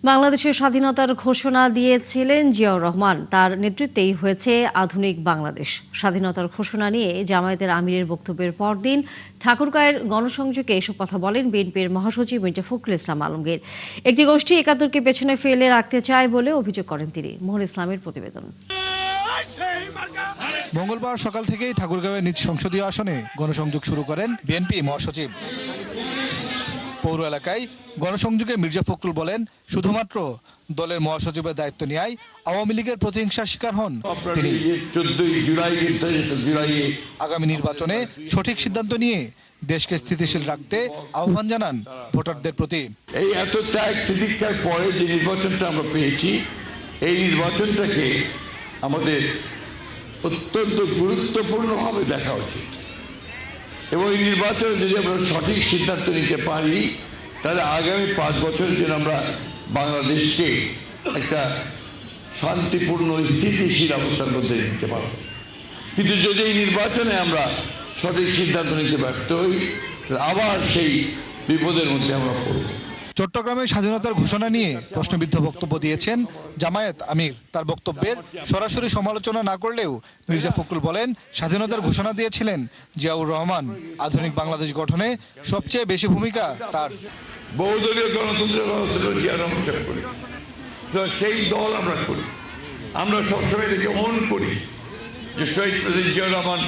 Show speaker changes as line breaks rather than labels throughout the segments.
বাংলাদেশের স্বাধীনতার ঘোষণা দিয়েছিলেন জিয়াউর রহমান। তার নেতৃত্বেই হয়েছে আধুনিক বাংলাদেশ। স্বাধীনতার ঘোষণা নিয়ে জামায়াতের আমিরের বক্তব্যের পরদিন ঠাকুরগাঁয়ের গণসংযোগে এসব কথা বলেন বিএনপির মহাসচিব মির্জা ফখরুল ইসলাম আলমগীর। একটি গোষ্ঠী ৭১কে পেছনে ফেলে রাখতে চায় বলে অভিযোগ করেন তিনি। মোহন ইসলামের প্রতিবেদন।
মঙ্গলবার সকাল থেকেই ঠাকুরগাঁওয়ের নিজ সংসদীয় আসনে গণসংযোগ শুরু করেন বিএনপি মহাসচিব। পৌর এলাকায় গণসংযোগে মির্জা ফখরুল বলেন, শুধুমাত্র দলের মহাসচিবের দায়িত্ব নেয় আওয়ামী লীগের প্রতিহিংসার শিকার হন তিনি।
14 জুলাই
আগামী নির্বাচনে সঠিক সিদ্ধান্ত নিয়ে দেশকে স্থিতিশীল রাখতে আহ্বান জানান ভোটারদের প্রতি।
এই এত ত্যাগ তিতিক্ষার পরে যে নির্বাচনটা আমরা পেয়েছি, এই নির্বাচনটাকে আমাদের অত্যন্ত গুরুত্বপূর্ণভাবে দেখা উচিত এবং এই নির্বাচনে যদি আমরা সঠিক সিদ্ধান্ত নিতে পারি তাহলে আগামী 5 বছরের জন্য আমরা বাংলাদেশকে একটা শান্তিপূর্ণ স্থিতিশীল অবস্থার মধ্যে নিতে পারব। কিন্তু যদি এই নির্বাচনে আমরা সঠিক সিদ্ধান্ত নিতে ব্যর্থ হই তাহলে আবার সেই বিপদের মধ্যে আমরা পড়ব।
চট্টগ্রামে স্বাধীনতার ঘোষণা নিয়ে প্রশ্নবিদ্ধ বক্তব্য দিয়েছেন জামায়াত আমির। তার বক্তব্যের সরাসরি সমালোচনা না করলেও মির্জা ফখরুল বলেন, স্বাধীনতার ঘোষণা দিয়েছিলেন জিয়াউর রহমান। আধুনিক বাংলাদেশ গঠনে সবচেয়ে বেশি ভূমিকা তার।
বহুদলীয় গণতন্ত্রের ব্যবস্থা জিয়াউর রহমান সাহেব করি, সেই দল আমরা করি। আমরা সবসময় এটাকে অন করি যে শহীদ প্রেসিডেন্ট জিয়াউর রহমান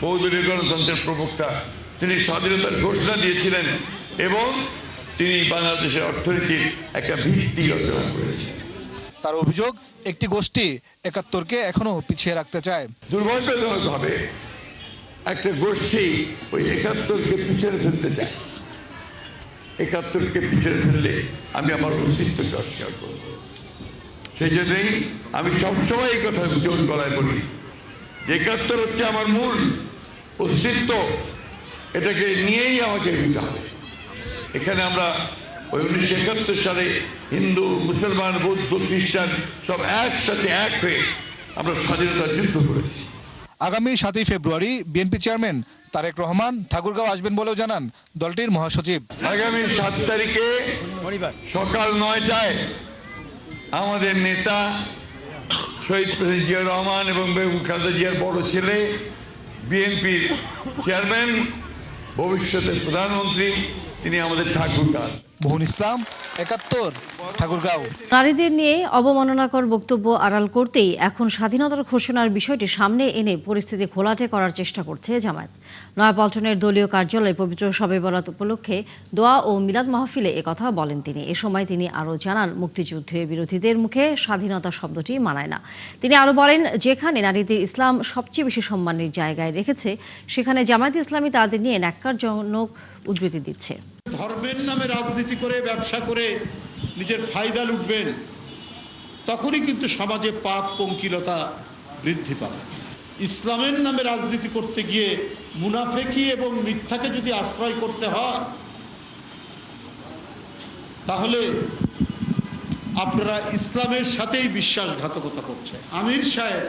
বহুদলীয় গণতন্ত্রের প্রবক্তা। তিনি স্বাধীনতার ঘোষণা দিয়েছিলেন এবং তিনি বাংলাদেশের অর্থনীতির একটা ভিত্তি রচনা করেছিলেন।
তার অভিযোগ, একটি গোষ্ঠী ৭১কে এখনো পিছিয়ে রাখতে চায়।
দুর্ভাগ্যজনকভাবে একটা গোষ্ঠী ওই ৭১কে পিছনে ফেলতে চায়। ৭১কে পিছনে ফেললে আমি আমার অস্তিত্বকে অস্বীকার করব। সেই জন্যই আমি সবসময় এই কথা জোর গলায় বলি, ৭১ হচ্ছে আমার মূল অস্তিত্ব, এটাকে নিয়েই আমাকে এগোতে হবে। এখানে আমরা ওই 19৭১ সালে হিন্দু, মুসলমান, বৌদ্ধ, খ্রিস্টান সব একসাথে এক হয়ে আমরা স্বাধীনতার যুদ্ধ করেছি।
আগামী 7ই ফেব্রুয়ারি বিএনপি চেয়ারম্যান তারেক রহমান ঠাকুরগাঁও আসবেন বলেও জানান দলটির মহাসচিব।
আগামী 7 তারিখে সকাল 9টায় আমাদের নেতা শহীদ প্রেসিডেন্ট জিয়াউর রহমান এবং বেগম খালেদা জিয়ার বড় ছেলে, বিএনপির চেয়ারম্যান, ভবিষ্যতের প্রধানমন্ত্রী, তিনি আমাদের ঠাকুরগাঁও।
মোহন ইসলাম, ৭১, ঠাকুরগাঁও।
নারীদের নিয়ে অবমাননাকর বক্তব্য আড়াল করতেই এখন স্বাধীনতার ঘোষণার বিষয়টি সামনে এনে পরিস্থিতি ঘোলাটে করার চেষ্টা করছে জামায়াত। নয়াপল্টনের দলীয় কার্যালয়ে পবিত্র শবে বরাত উপলক্ষে দোয়া ও মিলাদ মাহফিলে একথা বলেন তিনি। এ সময় তিনি আরও জানান, মুক্তিযুদ্ধের বিরোধীদের মুখে স্বাধীনতা শব্দটি মানায় না। তিনি আরও বলেন, যেখানে নারীদের ইসলাম সবচেয়ে বেশি সম্মানের জায়গায় রেখেছে সেখানে জামায়াত ইসলামী তাদের নিয়ে ন্যাক্কারজনক উদ্ধৃতি দিচ্ছে।
ধর্মের নামে রাজনীতি করে, ব্যবসা করে নিজের ফায়দা লুটবেন, তখনই কিন্তু সমাজে পাপ পঙ্কিলতা বৃদ্ধি পাবে। ইসলামের নামে রাজনীতি করতে গিয়ে মুনাফেকি এবং মিথ্যাকে যদি আশ্রয় করতে হয় তাহলে আপনারা ইসলামের সাথেই বিশ্বাসঘাতকতা করছেন। আমির সাহেব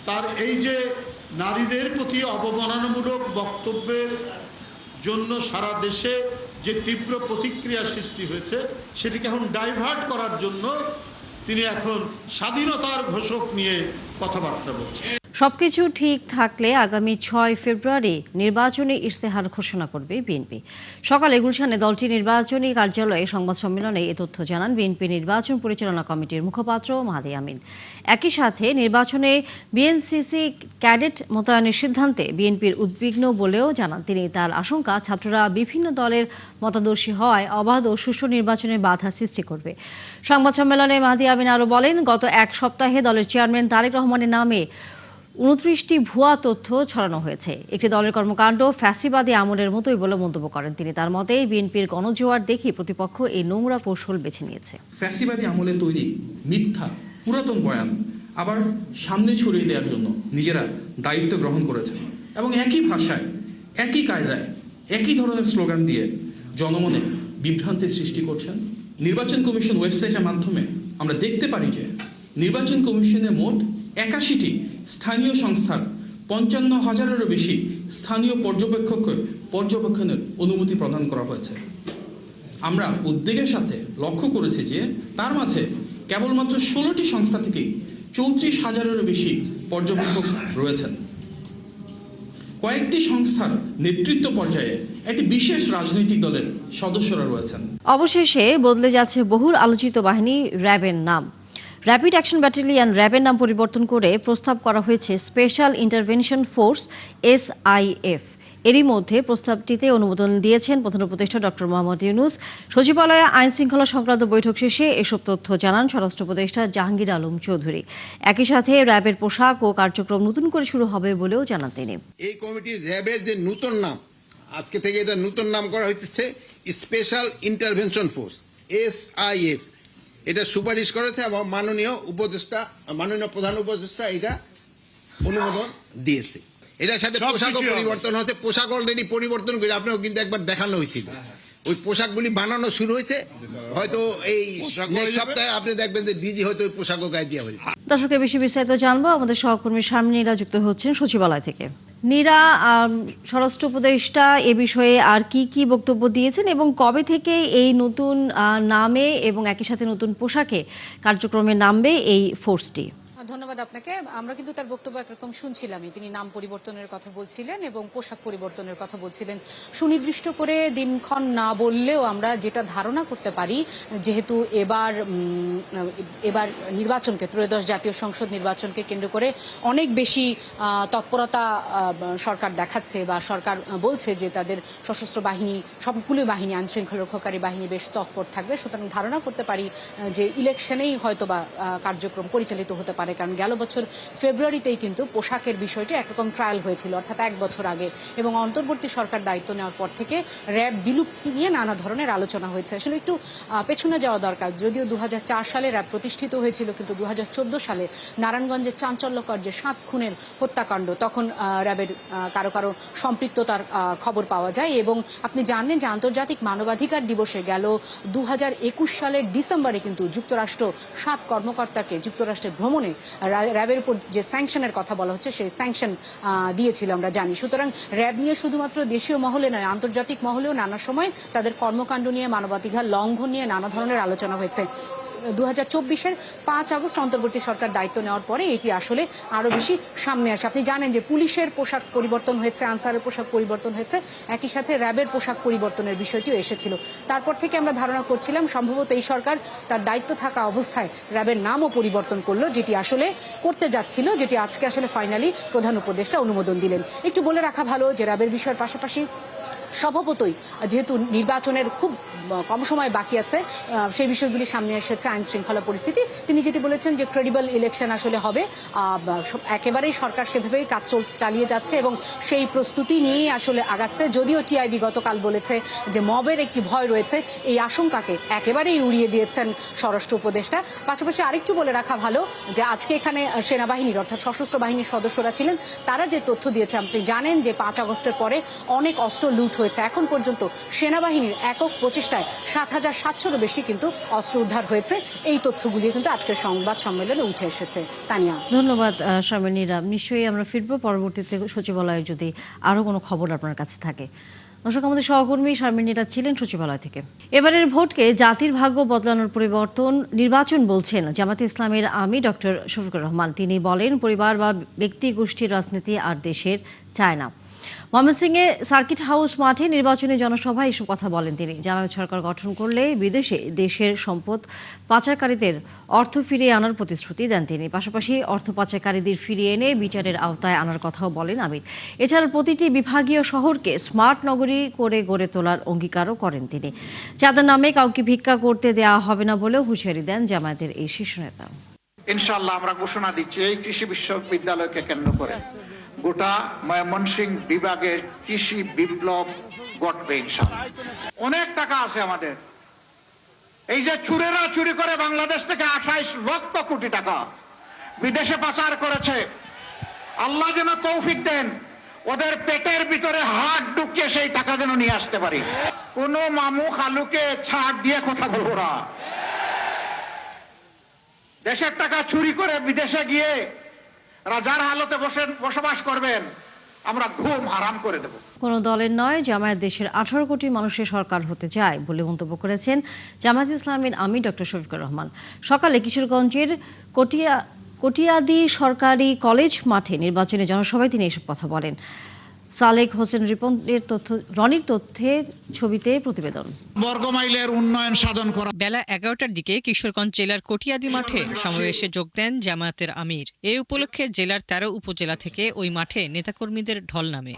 তার এই যে নারীদের প্রতি অবমাননামূলক বক্তব্যের জন্য সারা দেশে যে তীব্র প্রতিক্রিয়া সৃষ্টি হয়েছে সেটিকে এখন ডাইভার্ট করার জন্য তিনি এখন স্বাধীনতার ঘোষক নিয়ে কথাবার্তা বলছেন।
সবকিছু ঠিক থাকলে আগামী 6 ফেব্রুয়ারি নির্বাচনী ইশতেহার ঘোষণা করবে বিএনপি। সকালে গুলশানে দলটির নির্বাচনী কার্যালয়ে সংবাদ সম্মেলনে এ তথ্য জানান বিএনপি নির্বাচন পরিচালনা কমিটির মুখপাত্র মাহাদি আমিন। একই সাথে নির্বাচনে বিএনসিসি ক্যাডেট মোতায়েনের সিদ্ধান্তে বিএনপির উদ্বিগ্ন বলেও জানান তিনি। তার আশঙ্কা, ছাত্ররা বিভিন্ন দলের মতাদর্শী হওয়ায় অবাধ ও সুষ্ঠু নির্বাচনে বাধা সৃষ্টি করবে। সংবাদ সম্মেলনে মাহাদি আমিন আরও বলেন, গত এক সপ্তাহে দলের চেয়ারম্যান তারেক রহমানের নামে 29টি ভুয়া তথ্য ছড়ানো হয়েছে। একটি দলের কর্মকাণ্ড ফ্যাসিবাদী আমলের মতোই বলে মন্তব্য করেন তিনি। তার মতে, বিএনপির গণজোয়ার দেখে প্রতিপক্ষ এই নোংরা কৌশল বেছে নিয়েছে।
ফ্যাসিবাদী আমলে তৈরি মিথ্যা পুরাতন বয়ান আবার সামনে ছড়িয়ে দেওয়ার জন্য নিজেরা দায়িত্ব গ্রহণ করেছেন এবং একই ভাষায়, একই কায়দায়, একই ধরনের স্লোগান দিয়ে জনমনে বিভ্রান্তির সৃষ্টি করছেন। নির্বাচন কমিশন ওয়েবসাইটের মাধ্যমে আমরা দেখতে পারি যে নির্বাচন কমিশনে মোট 81টি স্থানীয় সংস্থার 55,000-এরও বেশি স্থানীয় পর্যবেক্ষণের অনুমতি প্রদান করা হয়েছে। আমরা উদ্বেগের সাথে লক্ষ্য করেছি যে তার মাঝে কেবলমাত্র 16টি সংস্থা থেকেই 34,000-এরও বেশি পর্যবেক্ষক রয়েছেন। কয়েকটি সংস্থার নেতৃত্ব পর্যায়ে একটি বিশেষ রাজনৈতিক দলের সদস্যরা রয়েছেন।
অবশেষে বদলে যাচ্ছে বহুল আলোচিত বাহিনী র্যাবের নাম। র্যাপিড অ্যাকশন ব্যাটালিয়ন র্যাবের নাম পরিবর্তন করে প্রস্তাব করা হয়েছে স্পেশাল ইন্টারভেনশন ফোর্স SIF। এরই মধ্যে প্রস্তাবটিতে অনুমোদন দিয়েছেন প্রধান উপদেষ্টা ডক্টর মোহাম্মদ ইউনূস। সচিবালয়ে আইন শৃঙ্খলা সংক্রান্ত বৈঠক শেষে এসব তথ্য জানান স্বরাষ্ট্র উপদেষ্টা জাহাঙ্গীর আলম চৌধুরী। একই সাথে র্যাবের পোশাক ও কার্যক্রম নতুন করে শুরু হবে বলেও জানান তিনি।
এই কমিটির র্যাবের যে নতুন নাম, আজকে থেকে এটা নতুন নাম করা হচ্ছে স্পেশাল ইন্টারভেনশন ফোর্স SIF। এটা সুপারিশ করেছে এবং মাননীয় প্রধান উপদেষ্টা এটা অনুমোদন দিয়েছে। এটার সাথে পোশাকও পরিবর্তন হতে, পোশাক অলরেডি পরিবর্তন করে আপনাও কিন্তু একবার দেখানো হয়েছিল। ওই পোশাকগুলি বানানো শুরু হয়েছে, হয়তো এই নেক্সট সপ্তাহে আপনি দেখবেন যে ডিজি হয়তো ওই পোশাকও গায়ে দেওয়া হয়েছে।
দর্শকের বেশি বিস্তারিত জানবো আমাদের সহকর্মী শারমিন যুক্ত হচ্ছেন সচিবালয় থেকে। নীরা, স্বরাষ্ট্র উপদেষ্টা এ বিষয়ে আর কি বক্তব্য দিয়েছেন এবং কবে থেকে এই নতুন নামে এবং একই সাথে নতুন পোশাকে কার্যক্রমে নামবে এই ফোর্সটি?
ধন্যবাদ আপনাকে। আমরা কিন্তু তার বক্তব্য একরকম শুনছিলামই। তিনি নাম পরিবর্তনের কথা বলছিলেন এবং পোশাক পরিবর্তনের কথা বলছিলেন। সুনির্দিষ্ট করে দিনক্ষণ না বললেও আমরা যেটা ধারণা করতে পারি, যেহেতু এবার নির্বাচনকে, ত্রয়োদশ জাতীয় সংসদ নির্বাচনকে কেন্দ্র করে অনেক বেশি তৎপরতা সরকার দেখাচ্ছে বা সরকার বলছে যে তাদের সশস্ত্র বাহিনী, সবগুলো বাহিনী, আইন শৃঙ্খলা রক্ষাকারী বাহিনী বেশ তৎপর থাকবে। সুতরাং ধারণা করতে পারি যে ইলেকশনেই হয়তোবা কার্যক্রম পরিচালিত হতে পারে। কারণ গেল বছর ফেব্রুয়ারিতেই কিন্তু পোশাকের বিষয়টি একরকম ট্রায়াল হয়েছিল, অর্থাৎ 1 বছর আগে, এবং অন্তর্বর্তী সরকার দায়িত্ব নেওয়ার পর থেকে র্যাব বিলুপ্তি নিয়ে নানা ধরনের আলোচনা হয়েছে। আসলে একটু পেছনে যাওয়া দরকার। যদিও 2004 সালে র্যাব প্রতিষ্ঠিত হয়েছিল, কিন্তু 2014 সালে নারায়ণগঞ্জের চাঞ্চল্যকর যে 7 খুনের হত্যাকাণ্ড, তখন র্যাবের কারো সম্পৃক্ততার খবর পাওয়া যায়। এবং আপনি জানেন যে আন্তর্জাতিক মানবাধিকার দিবসে গেল 2021 সালের ডিসেম্বরে কিন্তু যুক্তরাষ্ট্র 7 কর্মকর্তাকে যুক্তরাষ্ট্রের ভ্রমণে র্যাবের উপর যে স্যাংশনের কথা বলা হচ্ছে সেই স্যাংশন দিয়েছিল আমরা জানি। সুতরাং র্যাব নিয়ে শুধুমাত্র দেশীয় মহলে নয়, আন্তর্জাতিক মহলেও নানা সময় তাদের কর্মকাণ্ড নিয়ে, মানবাধিকার লঙ্ঘন নিয়ে নানা ধরনের আলোচনা হয়েছে। 2024-এর 5 আগস্ট অন্তর্বর্তী সরকার দায়িত্ব নেওয়ার পরে এটি আসলে আরো বেশি সামনে আসে। আপনি জানেন যে পুলিশের পোশাক পরিবর্তন হয়েছে, আনসারের পোশাক পরিবর্তন হয়েছে, একই সাথে র্যাবের পোশাক পরিবর্তনের বিষয়টিও এসেছিল। তারপর থেকে আমরা ধারণা করছিলাম সম্ভবত এই সরকার তার দায়িত্ব থাকা অবস্থায় র্যাবের নামও পরিবর্তন করলো, যেটি আসলে করতে যাচ্ছিল, যেটি আজকে আসলে ফাইনালি প্রধান উপদেষ্টা অনুমোদন দিলেন। একটু বলে রাখা ভালো যে র্যাবের বিষয়ের পাশাপাশি স্বভাবতই যেহেতু নির্বাচনের খুব কম সময় বাকি আছে, সেই বিষয়গুলি সামনে এসেছে, আইন শৃঙ্খলা পরিস্থিতি, তিনি যেটি বলেছেন যে ক্রেডিবল ইলেকশন আসলে হবে, একেবারেই সরকার সেভাবেই কাজ চালিয়ে যাচ্ছে এবং সেই প্রস্তুতি নিয়েই আসলে আগাচ্ছে। যদিও টিআইবি গতকাল বলেছে যে মবের একটি ভয় রয়েছে, এই আশঙ্কাকে একেবারেই উড়িয়ে দিয়েছেন স্বরাষ্ট্র উপদেষ্টা। পাশাপাশি আরেকটু বলে রাখা ভালো যে আজকে এখানে সেনাবাহিনীর, অর্থাৎ সশস্ত্র বাহিনীর সদস্যরা ছিলেন, তারা যে তথ্য দিয়েছে, আপনি জানেন যে 5 আগস্টের পরে অনেক অস্ত্র লুট হয়েছে। এখন পর্যন্ত সেনাবাহিনীর একক প্রচেষ্টায় 7,700-এরও বেশি কিন্তু অস্ত্র উদ্ধার হয়েছে। এই তথ্যগুলি কিন্তু আজকের সংবাদ সম্মেলনে উঠে এসেছে। তানিয়া,
ধন্যবাদ শারমিনীরা। নিশ্চয়ই আমরা ফিরবো পরবর্তীতে সচিবালয়ে যদি আরো কোনো খবর আপনার কাছে থাকে। দর্শক, আমাদের সহকর্মী শারমিনীরা ছিলেন সচিবালয় থেকে। এবারের ভোটকে জাতির ভাগ্য বদলানোর পরিবর্তন নির্বাচন বলছেন জামাতে ইসলামের আমির ডক্টর শফিকুর রহমান। তিনি বলেন, পরিবার বা ব্যক্তি গোষ্ঠীর রাজনীতি আর দেশের চায় না। ময়মনসিংহে সার্কিট হাউস মাঠে নির্বাচনী জনসভায় এসব কথা বলেন তিনি। জামায়াত সরকার গঠন করলে বিদেশে দেশের সম্পদ পাচারকারীদের অর্থ ফিরিয়ে আনার প্রতিশ্রুতি দেন তিনি। পাশাপাশি অর্থ পাচারকারীদের ফিরিয়ে এনে বিচারের আওতায় আনার কথাও বলেন আমির। এছাড়া প্রতিটি বিভাগীয় শহরকে স্মার্ট নগরী করে গড়ে তোলার অঙ্গীকারও করেন তিনি। চাঁদার নামে কাউকে ভিক্ষা করতে দেওয়া হবে না বলেও হুঁশিয়ারি দেন জামায়াতের এই শীর্ষ নেতা।
ইনশাআল্লাহ আমরা ঘোষণা দিচ্ছি, এই কৃষি বিশ্ববিদ্যালয়কে কেন্দ্র করে গোটা ময়মনসিংহ বিভাগের কৃষি বিপ্লব ঘটবে ইনশাআল্লাহ। অনেক টাকা আছে আমাদের, এই যে চুরেরা চুরি করে বাংলাদেশ থেকে 28 লক্ষ কোটি টাকা বিদেশে পাচার করেছে, আল্লাহ যেন তৌফিক দেন ওদের পেটের ভিতরে হাত ঢুকিয়ে সেই টাকা যেন নিয়ে আসতে পারি। কোন মামু খালুকে ছাড় দিয়ে কথা বলবো না। দেশের টাকা চুরি করে বিদেশে গিয়ে রাজার হালতে বসবাস করবেন, আমরা ঘুম হারাম করে দেব।
কোনো দলের নয়, জামায়াত দেশের 18 কোটি মানুষের সরকার হতে চায় বলে মন্তব্য করেছেন জামায়াত ইসলামের আমির ডক্টর শফিকুর রহমান। সকালে কিশোরগঞ্জের কটিয়াদি সরকারি কলেজ মাঠে নির্বাচনী জনসভায় তিনি এসব কথা বলেন। সালেক হোসেন রনির তথ্যের ছবিতে প্রতিবেদন।
বর্গমাইলের উন্নয়ন সাধন করা।
বেলা 11টার দিকে কিশোরগঞ্জ জেলার কটিয়াদি মাঠে সমাবেশে যোগ দেন জামায়াতের আমির। এই উপলক্ষে জেলার 13 উপজেলা থেকে ওই মাঠে নেতাকর্মীদের ঢল নামে।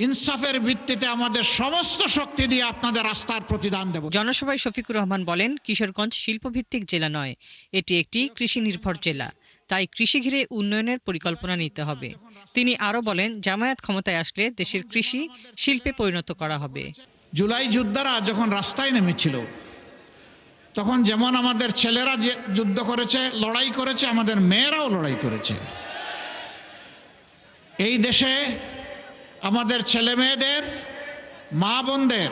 ইনসাফের ভিত্তিতে আমাদের সমস্ত শক্তি দিয়ে আপনাদের আস্থার প্রতিদান দেব।
জনসভায় শফিকুর রহমান বলেন, কিশোরগঞ্জ শিল্পভিত্তিক জেলা নয়, এটি একটি কৃষি নির্ভর জেলা, তাই কৃষি ঘিরে উন্নয়নের পরিকল্পনা নিতে হবে। তিনি আরো বলেন, জামায়াত ক্ষমতায় আসলে দেশের কৃষি শিল্পে পরিণত করা হবে।
জুলাই যোদ্ধারা যখন রাস্তায় নেমেছিল, তখন যেমন আমাদের ছেলেরা যে যুদ্ধ করেছে, লড়াই করেছে, আমাদের মেয়েরাও লড়াই করেছে। এই দেশে আমাদের ছেলে মেয়েদের, মা বোনদের,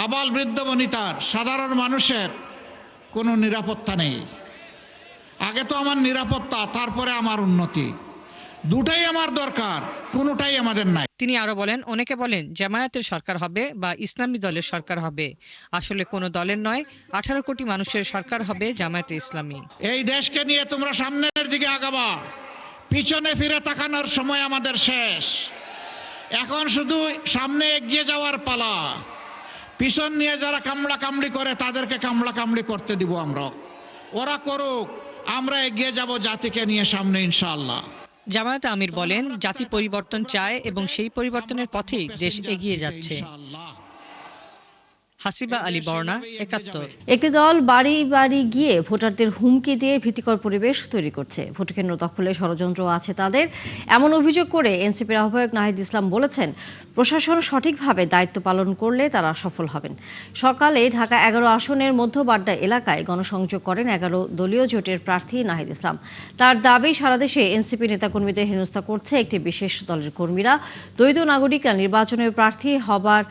আবাল বৃদ্ধ বনিতার, সাধারণ মানুষের কোনো নিরাপত্তা নেই। আগে তো আমার নিরাপত্তা, তারপরে আমার উন্নতি, দুটাই আমার দরকার, কোনোটাই আমাদের নাই।
তিনি আরো বলেন, অনেকে বলেন জামায়াতের সরকার হবে বা ইসলামী দলের সরকার হবে, আসলে কোনো দলের নয়, 18 কোটি মানুষের সরকার হবে জামায়াতে ইসলামী।
এই দেশকে নিয়ে তোমরা সামনের দিকে আগাবা, পিছনে ফিরে তাকানোর সময় আমাদের শেষ। এখন শুধু সামনে এগিয়ে যাওয়ার পালা। পিছন নিয়ে যারা কামড়া কামড়ি করে তাদেরকে কামড়া কামড়ি করতে দিব আমরা। ওরা করুক, আমরা এগিয়ে যাব জাতিকে নিয়ে সামনে ইনশাআল্লাহ।
জামায়াত আমির বলেন, জাতি পরিবর্তন চায় এবং সেই পরিবর্তনের পথেই দেশ এগিয়ে যাচ্ছে। হাসিবা আলী বর্ণা, 71।
একটি দল বাড়ি বাড়ি গিয়ে ভোটারদের হুমকি দিয়ে ভীতিকর পরিবেশ তৈরি করছে। ভোটকেন্দ্র দখলে ষড়যন্ত্র আছে তাদের, এমন অভিযোগ করে এনসিপির আহ্বায়ক নাহিদ ইসলাম বলেছেন, প্রশাসন সঠিকভাবে দায়িত্ব পালন করলে তারা সফল হবেন। সকালে ঢাকা 11 আসনের মধ্যবাড্ডা এলাকায় গণসংযোগ করেন 11 দলীয় জোটের প্রার্থী নাহিদ ইসলাম। তার দাবি, সারা দেশে এনসিপি নেতাকর্মীদের হেনস্থা করছে একটি বিশেষ দলের কর্মীরা। দ্বৈত নাগরিকরা নির্বাচনের প্রার্থী হবার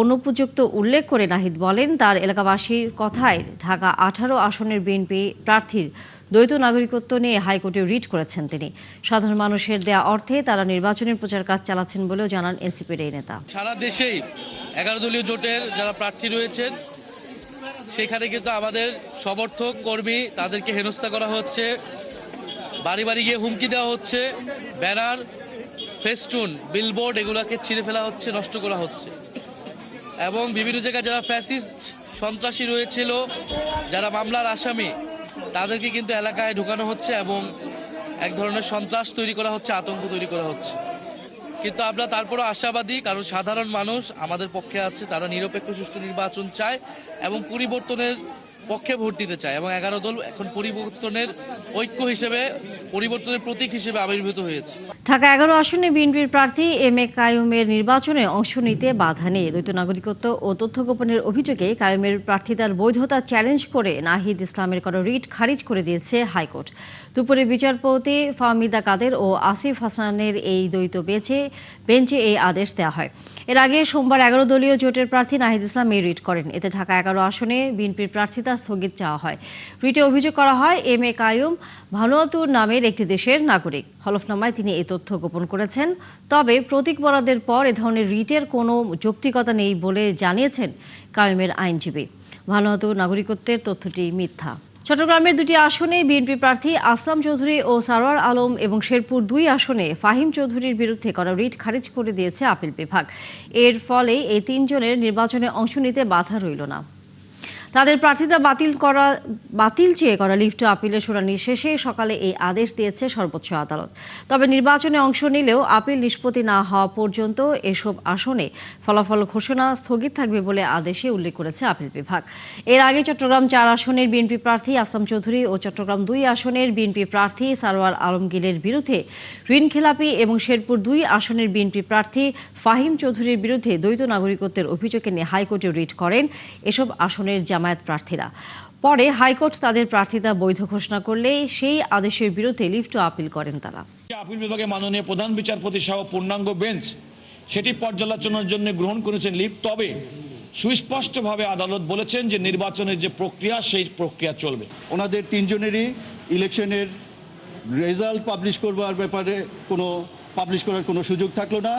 অনুপযুক্ত উল্লেখ করে নাহিদ বলেন, তার এলাকাবাসীর কথায় ঢাকা 18 আসনের বিএনপি প্রার্থীর দ্বৈত নাগরিকত্ব নিয়ে হাইকোর্টে রিট করেছেন তিনি। সাধারণ মানুষের দেয়া অর্থে তারা নির্বাচনের প্রচার কাজ চালাচ্ছেন বলেও জানান এনসিপির এই নেতা।
সারা দেশেই 11 দলীয় জোটের যারা প্রার্থী রয়েছেন, সেখানে কিন্তু আমাদের সমর্থক কর্মী তাদেরকে হেনস্থা করা হচ্ছে, বাড়ি বাড়ি গিয়ে হুমকি দেওয়া হচ্ছে, ব্যানার, ফেস্টুন, বিলবোর্ড এগুলোকে ছিঁড়ে ফেলা হচ্ছে, নষ্ট করা হচ্ছে। এবং বিভিন্ন জায়গায় যারা ফ্যাসিস্ট সন্ত্রাসী রয়েছিল, যারা মামলার আসামি, তাদেরকে কিন্তু এলাকায় ঢুকানো হচ্ছে এবং এক ধরনের সন্ত্রাস তৈরি করা হচ্ছে, আতঙ্ক তৈরি করা হচ্ছে। কিন্তু আমরা তারপরও আশাবাদী, কারণ সাধারণ মানুষ আমাদের পক্ষে আছে, তারা নিরপেক্ষ সুষ্ঠু নির্বাচন চায় এবং পরিবর্তনের পক্ষে ভোট দিতে চায়। এবং 11 দল এখন পরিবর্তনের ঐক্য হিসেবে, পরিবর্তনের প্রতীক হিসেবে আবির্ভূত হয়েছে।
ঢাকা 11 আসনে বিএনপির প্রার্থী এম.এ. কাইয়ুমের নির্বাচনে অংশ নিতে বাধা নেই। দ্বৈত নাগরিকত্ব ও তথ্য গোপনের অভিযোগে কাইয়ুমের প্রার্থিতার বৈধতা চ্যালেঞ্জ করে নাহিদ ইসলামের করা রিট খারিজ করে দিয়েছে হাইকোর্ট। দুপুরে বিচারপতি ফাহমিদা কাদের ও আসিফ হাসানের এই দ্বৈত বেঞ্চে এই আদেশ দেওয়া হয়। এর আগে সোমবার 11 দলীয় জোটের প্রার্থী নাহিদ ইসলাম এই রিট করেন। এতে ঢাকা 11 আসনে বিএনপির প্রার্থিতা স্থগিত চাওয়া হয়। রিটে অভিযোগ করা হয়, এম.এ. কাইয়ুম ভানুয়াতুর নামের একটি দেশের নাগরিক। হলফনামায় তিনি এই তথ্য গোপন করেছেন। তবে প্রতীক বরাদ্দের পর এ ধরনের রিটের কোনো যৌক্তিকতা নেই বলে জানিয়েছেন কাইয়ুমের আইনজীবী। ভানুয়াতুর নাগরিকত্বের তথ্যটি মিথ্যা। চট্টগ্রামের 2টি আসনে বিএনপি প্রার্থী আসলাম চৌধুরী ও সারোয়ার আলম এবং শেরপুর 2 আসনে ফাহিম চৌধুরীর বিরুদ্ধে করা রিট খারিজ করে দিয়েছে আপিল বিভাগ। এর ফলে এই 3 জনের নির্বাচনে অংশ নিতে বাধা রইল না। তাদের প্রার্থিতা বাতিল চেয়ে করা লিফট আপিলের শুনানি শেষে সকালে এই আদেশ দিয়েছে সর্বোচ্চ আদালত। তবে নির্বাচনে অংশ নিলেও আপিল নিষ্পত্তি না হওয়া পর্যন্ত এসব আসনে ফলাফল ঘোষণা স্থগিত থাকবে বলে আদেশে উল্লেখ করেছে আপিল বিভাগ। এর আগে চট্টগ্রাম 4 আসনের বিএনপি প্রার্থী আসলাম চৌধুরী ও চট্টগ্রাম 2 আসনের বিএনপি প্রার্থী সারোয়ার আলমগীরের বিরুদ্ধে ঋণখেলাপি এবং শেরপুর 2 আসনের বিএনপি প্রার্থী ফাহিম চৌধুরীর বিরুদ্ধে দ্বৈত নাগরিকত্বের অভিযোগে নিয়ে হাইকোর্টে রিট করেন এসব আসনের জামায়াত প্রার্থীরা। পরে হাইকোর্ট তাদের প্রার্থিতা বৈধ ঘোষণা করলে সেই আদেশের বিরুদ্ধে লিফট আপিল করেন তারা।
আপিল বিভাগে মাননীয় প্রধান বিচারপতি সহ পূর্ণাঙ্গ বেঞ্চ সেটি পর্যালোচনার জন্য গ্রহণ করেছেন লিফট। তবে সুস্পষ্টভাবে আদালত বলেছেন যে নির্বাচনের যে প্রক্রিয়া, সেই প্রক্রিয়া চলবে।
ওনাদের 3 জনেরই ইলেকশনের রেজাল্ট পাবলিশ করবার ব্যাপারে কোনো পাবলিশ করার কোনো সুযোগ থাকলো না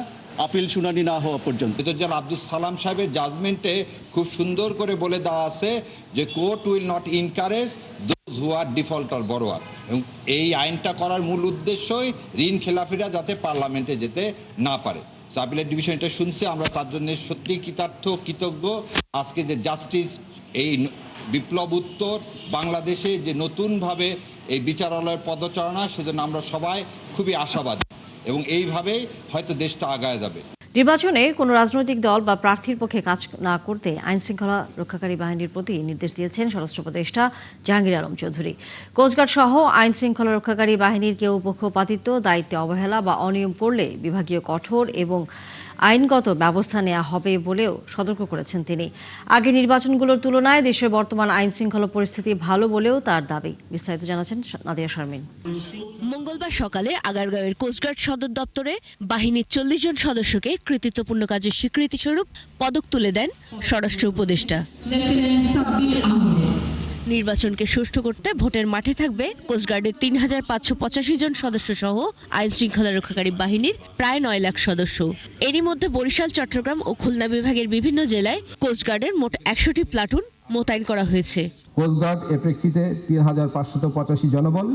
আপিল শুনানি না হওয়া পর্যন্ত।
মেজর আব্দুল সালাম সাহেবের জাজমেন্টে খুব সুন্দর করে বলে দেওয়া আছে যে court will not encourage those who are default or borrower, এবং এই আইনটা করার মূল উদ্দেশ্যই ঋণ খেলাপিরা যাতে পার্লামেন্টে যেতে না পারে। আপিলের ডিভিশন এটা শুনছে, আমরা তার জন্য সত্যি কৃতজ্ঞ। আজকে যে জাস্টিস এই বিপ্লব উত্তর বাংলাদেশে যে নতুনভাবে এই বিচারালয়ের পদচারণা, সেজন্য আমরা সবাই খুবই আশাবাদী এবং এইভাবেই হয়তো দেশটা আগায় যাবে।
নির্বাচনে কোনো রাজনৈতিক দল বা প্রার্থীর পক্ষে কাজ না করতে আইনশৃঙ্খলা রক্ষাকারী বাহিনীর প্রতি নির্দেশ দিয়েছেন স্বরাষ্ট্র উপদেষ্টা জাহাঙ্গীর আলম চৌধুরী। কোস্টগার্ড সহ আইনশৃঙ্খলা রক্ষাকারী বাহিনীর কেউ পক্ষপাতিত্ব, দায়িত্বে অবহেলা বা অনিয়ম করলে বিভাগীয় কঠোর এবং আইনগত ব্যবস্থা নেওয়া হবে বলেও সতর্ক করেছেন তিনি। আগে নির্বাচনগুলোর তুলনায় দেশের বর্তমান আইন শৃঙ্খলা পরিস্থিতি ভালো বলেও তার দাবি। বিস্তারিত জানাচ্ছেন নাদিয়া শারমিন।
মঙ্গলবার সকালে আগারগাঁওয়ের কোস্টগার্ড সদর দপ্তরে বাহিনীর 40 জন সদস্যকে কৃতিত্বপূর্ণ কাজের স্বীকৃতিস্বরূপ পদক তুলে দেন স্বরাষ্ট্র উপদেষ্টা। নির্বাচনকে সুষ্ঠু করতে ভোটের মাঠে থাকবে কোস্টগার্ডের 3585 জন সদস্য সহ আইন শৃঙ্খলা রক্ষাকারী বাহিনীর প্রায় 9 লাখ সদস্য। এরই মধ্যে বরিশাল, চট্টগ্রাম ও খুলনা বিভাগের বিভিন্ন জেলায় কোস্টগার্ডের মোট 100টি প্লাটুন মোতায়েন করা হয়েছে।
কোস্টগার্ড এ প্রেক্ষিতে 3585 জনবল,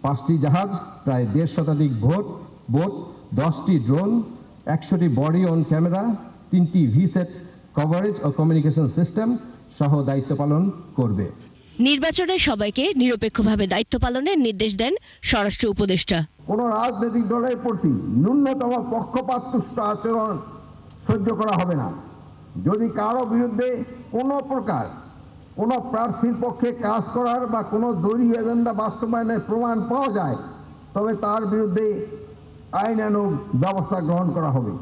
5টি জাহাজ, প্রায় 1.5 শতাধিক বোট, 10টি ড্রোন, 100টি বডি অন ক্যামেরা, 3টি ভিসেট কভারেজ ও কমিউনিকেশন সিস্টেম সহ দায়িত্ব পালন করবে।
নির্বাচনে সবাইকে নিরপেক্ষভাবে দায়িত্ব পালনের নির্দেশ দেন স্বরাষ্ট্র উপদেষ্টা।
কোন রাজনৈতিক দলের প্রতি ন্যূনতম পক্ষপাতদুষ্ট আচরণ সহ্য করা হবে না। যদি কারো বিরুদ্ধে কোনো প্রকার কোনো প্রার্থীর পক্ষে কাজ করার বা কোনো দলীয় এজেন্ডা বাস্তবায়নের প্রমাণ পাওয়া যায়, তবে তার বিরুদ্ধে আইনানুগ ব্যবস্থা গ্রহণ করা হবে।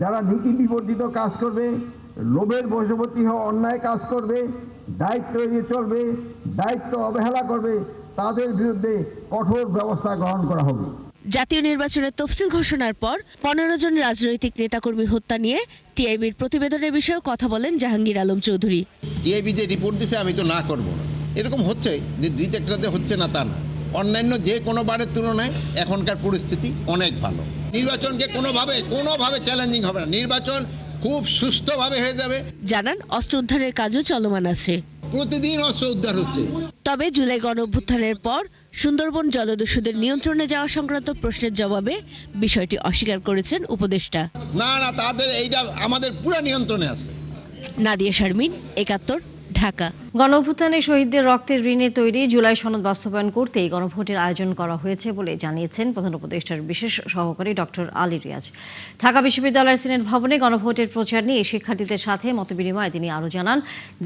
যারা নীতি বিবর্জিত কাজ করবে, লোভের বশবর্তী হয়ে অন্যায় কাজ করবে, দায়িত্ব এড়িয়ে চলবে, দায়িত্ব অবহেলা করবে, তাদের বিরুদ্ধে কঠোর ব্যবস্থা গ্রহণ করা হবে।
জাতীয় নির্বাচনের তফসিল ঘোষণার পর 15 জন রাজনৈতিক নেতাকর্মী হত্যা নিয়ে টিআইবির প্রতিবেদনের বিষয়ে কথা বলেন জাহাঙ্গীর আলম চৌধুরী।
টিআইবি যে রিপোর্ট দিছে আমি তো না করব না, এরকম হচ্ছে যে 2-1টাতে হচ্ছে না তা না। অন্যান্য যে কোনো বারের তুলনায় এখনকার পরিস্থিতি অনেক ভালো। নির্বাচনকে কোনোভাবে চ্যালেঞ্জিং হবে না, নির্বাচন খুব সুষ্ঠুভাবে হয়ে যাবে।
জানান অস্ত্র উদ্ধারের কাজও চলমান আছে,
প্রতিদিন অস্ত্র উদ্ধার হচ্ছে।
তবে জুলাই গণঅভ্যুত্থানের পর সুন্দরবন জলদস্যুদের নিয়ন্ত্রণে যাওয়া সংক্রান্ত প্রশ্নের জবাবে বিষয়টি অস্বীকার করেছেন উপদেষ্টা।
না, তাদের এইটা আমাদের পুরো নিয়ন্ত্রণে আছে।
নাদিয়া শারমিন, 71, ঢাকা।
গণঅভ্যুত্থানে শহীদদের রক্তের ঋণে তৈরি জুলাই সনদ বাস্তবায়ন করতেই গণভোটের আয়োজন করা হয়েছে বলে জানিয়েছেন প্রধান উপদেষ্টার বিশেষ সহকারী ডক্টর আলী রিয়াজ। ঢাকা বিশ্ববিদ্যালয়ের সিনেট ভবনে গণভোটের প্রচার নিয়ে শিক্ষার্থীদের সাথে মতবিনিময়ে তিনি আরও জানান,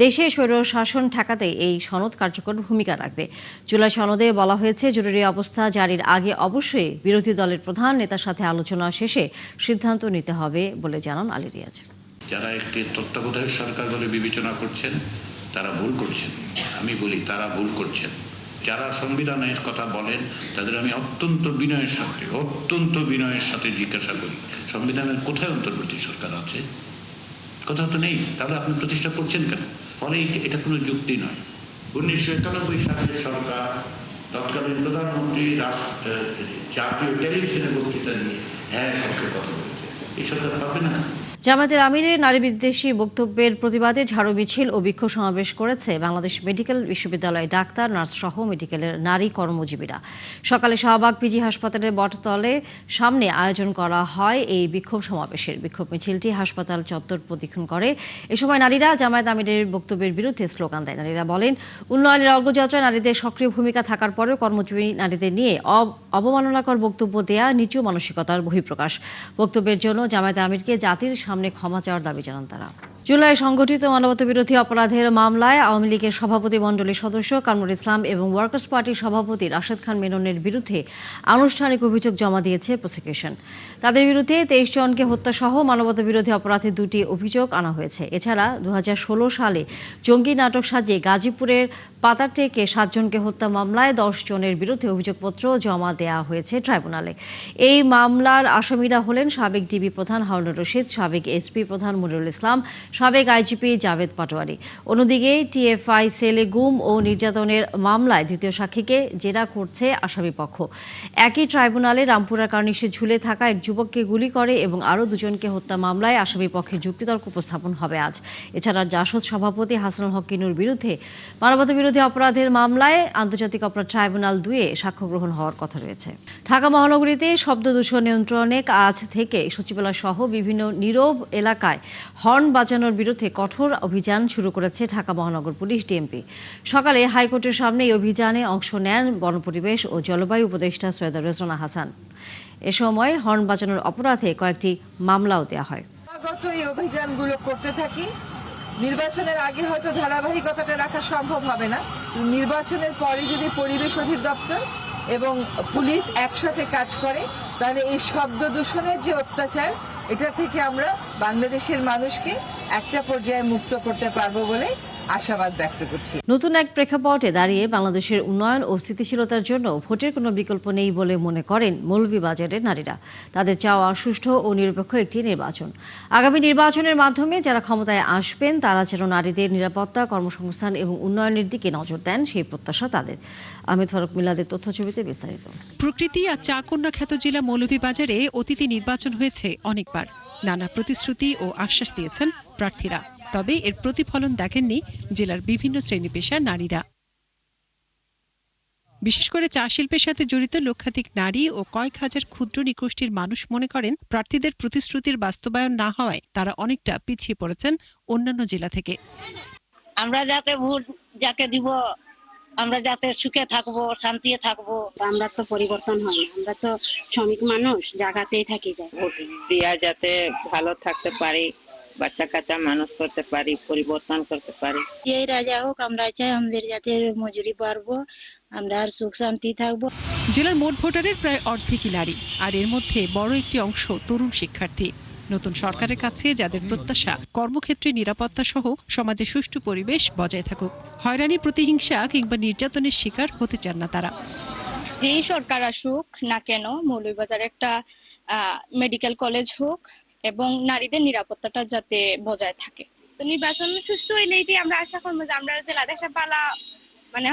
দেশে স্বৈরশাসন ঠেকাতে এই সনদ কার্যকর ভূমিকা রাখবে। জুলাই সনদে বলা হয়েছে, জরুরি অবস্থা জারির আগে অবশ্যই বিরোধী দলের প্রধান নেতার সাথে আলোচনা শেষে সিদ্ধান্ত নিতে হবে বলে জানান আলী রিয়াজ।
যারা একটি তত্ত্বাবধায়ক সরকার বলে বিবেচনা করছেন তারা ভুল করছেন। আমি বলি তারা ভুল করছেন। যারা সংবিধানের কথা বলেন তাদের আমি অত্যন্ত বিনয়ের সাথে জিজ্ঞাসা করি, সংবিধানের কোথায় অন্তর্বর্তী সরকার আছে? কোথাও তো নেই। তাহলে আপনি প্রতিষ্ঠা করছেন কেন? ফলে এটা কোনো যুক্তি নয়। 1991 সালের সরকার তৎকালীন প্রধানমন্ত্রী জাতীয় টেলিভিশনে বক্তৃতা নিয়ে পক্ষে কথা বলেছে। এই সরকার পাবে না।
জামায়াতের আমিরের নারী বিদ্বেষী বক্তব্যের প্রতিবাদে ঝাড়ু মিছিল ও বিক্ষোভ সমাবেশ করেছে বাংলাদেশ মেডিকেল বিশ্ববিদ্যালয়ের ডাক্তার, নার্স সহ মেডিকেলের নারী কর্মজীবীরা। সকালে শাহবাগ পিজি হাসপাতালের বটতলে সামনে আয়োজন করা হয় এই বিক্ষোভ সমাবেশের। বিক্ষোভ মিছিলটি হাসপাতাল চত্বর প্রদক্ষিণ করে। এ সময় নারীরা জামায়াত আমিরের বক্তব্যের বিরুদ্ধে স্লোগান দেয়। নারীরা বলেন, উন্নয়নের অগ্রযাত্রায় নারীদের সক্রিয় ভূমিকা থাকার পরেও কর্মজীবী নারীদের নিয়ে অবমাননাকর বক্তব্য দেয়া নিচু মানসিকতার বহিঃপ্রকাশ। বক্তব্যের জন্য জামায়াত আমিরকে জাতির সামনে ক্ষমা চাওয়ার দাবি জানান তারা। জুলাই সংগঠিত মানবতাবিরোধী অপরাধের মামলায় আওয়ামী লীগের সভাপতি মণ্ডলীর সদস্য কামরুল ইসলাম এবং ওয়ার্কার্স পার্টির সভাপতি রাশেদ খান মেননের বিরুদ্ধে আনুষ্ঠানিক অভিযোগ জমা দিয়েছে প্রসিকিউশন। তাদের বিরুদ্ধে 23 জনকে হত্যাসহ মানবতাবিরোধী অপরাধের 2টি অভিযোগ আনা হয়েছে। এছাড়া 2016 সালে জঙ্গি নাটক সাজিয়ে গাজীপুরের পাতারটেকে 7 জনকে হত্যা মামলায় 10 জনের বিরুদ্ধে অভিযোগপত্র জমা দেওয়া হয়েছে ট্রাইব্যুনালে। এই মামলার আসামিরা হলেন সাবেক ডিবি প্রধান হারুনুর রশিদ, সাবেক এসপি প্রধান মনিরুল ইসলাম, সাবেক আইজিপি জাভেদ পাটোয়ারি। অন্যদিকে টিএফআই সেলে গুম ও নির্যাতনের মামলায় দ্বিতীয় সাক্ষীকে জেরা করছে আসামিপক্ষ। একই ট্রাইব্যুনালে রামপুরা কার্নিশে ঝুলে থাকা এক যুবককে গুলি করে এবং আরও দুজনকে হত্যা মামলায় আসামিপক্ষের যুক্তিতর্ক উপস্থাপন হবে আজ। এছাড়া জাসদ সভাপতি হাসানুল হক কিনুর বিরুদ্ধে মানবতাবিরোধী অপরাধের মামলায় আন্তর্জাতিক অপরাধ ট্রাইব্যুনাল 2-এ সাক্ষ্য গ্রহণ হওয়ার কথা রয়েছে। ঢাকা মহানগরীতে শব্দ দূষণ নিয়ন্ত্রণে আজ থেকে সচিবালয় সহ বিভিন্ন নীরব এলাকায় হর্ন বাজানোর বিরুদ্ধে কঠোর অভিযান শুরু করেছে ঢাকা মহানগর পুলিশ ডিএমপি। সকালে হাইকোর্টের সামনে এই অভিযানে অংশ নেন বনপরিবেশ ও জলবায়ু উপদেষ্টা সৈয়দা রেজওয়ানা হাসান। এ সময় হর্ন বাজানোর অপরাধে কয়েকটি মামলাও দেওয়া হয়।
এই অভিযানগুলো করতে থাকি। নির্বাচনের আগে হয়তো ধারাবাহিকতাটা রাখা সম্ভব হবে না, নির্বাচনের পরে যদি পরিবেশ অধিদপ্তর এবং পুলিশ একসাথে কাজ করে তাহলে এই শব্দ দূষণের যে অত্যাচার এটা থেকে আমরা বাংলাদেশের মানুষকে একটা পর্যায়ে মুক্ত করতে পারবো বলে আশাবাদ ব্যক্ত করছি।
নতুন এক প্রেক্ষাপটে দাঁড়িয়ে বাংলাদেশের উন্নয়ন ও স্থিতিশীলতার জন্য ভোটের কোনো বিকল্প নেই বলে মনে করেন মৌলভীবাজারের নারীরা। তাদের চাওয়া সুষ্ঠু ও নিরপেক্ষ একটি নির্বাচন। আগামী নির্বাচনের মাধ্যমে যারা ক্ষমতায় আসবেন তারা যেন নারীদের নিরাপত্তা, কর্মসংস্থান এবং উন্নয়নের দিকে নজর দেন, সেই প্রত্যাশা তাদের। আহমেদ ফারুক মিলাদের তথ্যছবিতে বিস্তারিত।
প্রকৃতি আর চা কন্যা খ্যাত জেলা মৌলভীবাজারে অতীতে নির্বাচন হয়েছে অনেকবার। নানা প্রতিশ্রুতি ও আশ্বাস দিয়েছেন প্রার্থীরা, তবে এর প্রতিফলন দেখেননি জেলার বিভিন্ন শ্রেণী পেশার নারীরা। বিশেষ করে চা শিল্পের সাথে জড়িত লক্ষাধিক নারী ও কয়েক হাজার ক্ষুদ্র নিগোষ্ঠীর মানুষ মনে করেন প্রার্থীদের প্রতিশ্রুতির বাস্তবায়ন না হওয়ায় তারা অনেকটা পিছিয়ে পড়েছেন অন্যান্য জেলা থেকে।
আমরা যাতে ভোট যাকে দিব, আমরা যাতে সুখে থাকবো, শান্তিতে থাকবো।
আমরা তো পরিবর্তন হয় না, আমরা তো শ্রমিক মানুষ, জায়গাতেই থাকি যায়।
ভোট দিয়া যাতে ভালো থাকতে পারি, বাচ্চা কাচ্চা মানুষ করতে পারি, পরিবর্তন করতে পারি।
যে রাজা হোক, আমরা চাই আমাদের যাতে মজুরি বাড়বো, আমরা আর সুখ শান্তি থাকবো।
জেলার মোট ভোটারের প্রায় অর্ধেকই নারী, আর এর মধ্যে বড় একটি অংশ তরুণ শিক্ষার্থী। নতুন সরকারের কাছে যাদের প্রত্যাশা কর্মক্ষেত্রে নিরাপত্তা সহ সমাজে সুষ্ঠু পরিবেশ বজায় থাকুক, হয়রানি, প্রতিহিংসা কিংবা নির্যাতনের শিকার হতে চান না তারা।
যেই সরকার আসুক না কেন, মৌলভীবাজারে একটা মেডিকেল কলেজ হোক এবং নারীদের নিরাপত্তাটা যাতে বজায় থাকে। তো নির্বাচন সুষ্ঠু হইলেই আমরা আশা করবো যে আমরা জেলাতে একটা পালা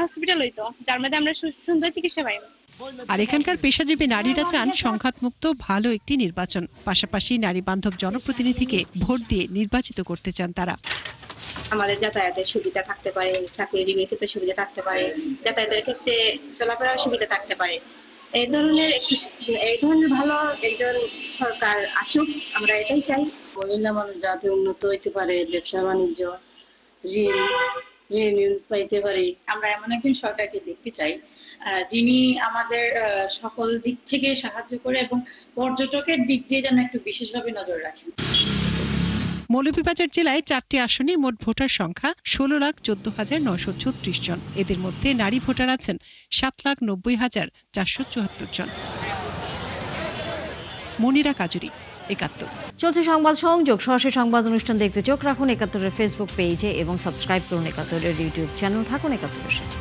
হসপিটাল হইতো, যার মধ্যে আমরা সুন্দর চিকিৎসা পাই।
আর এখানকার পেশাজীবী নারীরা চান সংঘাতমুক্ত ভালো একটি নির্বাচন, পাশাপাশি নারী বান্ধব জনপ্রতিনিধিকে ভোট দিয়ে নির্বাচিত করতে চান তারা।
আমাদের যাতায়াতের সুবিধা থাকতে পারে, চাকরিজীবীর ক্ষেত্রে সুবিধা থাকতে পারে, যাতায়াতের ক্ষেত্রে চলাফেরার সুবিধা থাকতে পারে। এই ধরনের ভালো একজন সরকার আসুক, আমরা এটাই চাই। মহিলা মানুষ যাতে উন্নত হইতে পারে, ব্যবসা বাণিজ্য, ঋণ পাইতে পারে।
আমরা এমন একজন সরকারকে দেখতে চাই যিনি আমাদের সকল দিক থেকে সাহায্য করে এবং পর্যটকের দিক দিয়ে যেন একটু বিশেষভাবে নজর রাখেন।
মৌলভীবাজার জেলায় 4টি আসনে মোট ভোটার সংখ্যা 16,14,936 জন। এদের মধ্যে নারী ভোটার আছেন 7,90,474 জন। মনিরা কাজুরি, 71।
চলছে সংবাদ সংযোগ। সরাসরি সংবাদ অনুষ্ঠান দেখতে চোখ রাখুন 71-এর ফেসবুক পেজে এবং সাবস্ক্রাইব করুন 71-এর ইউটিউব চ্যানেল। থাকুন 71-এর সাথে।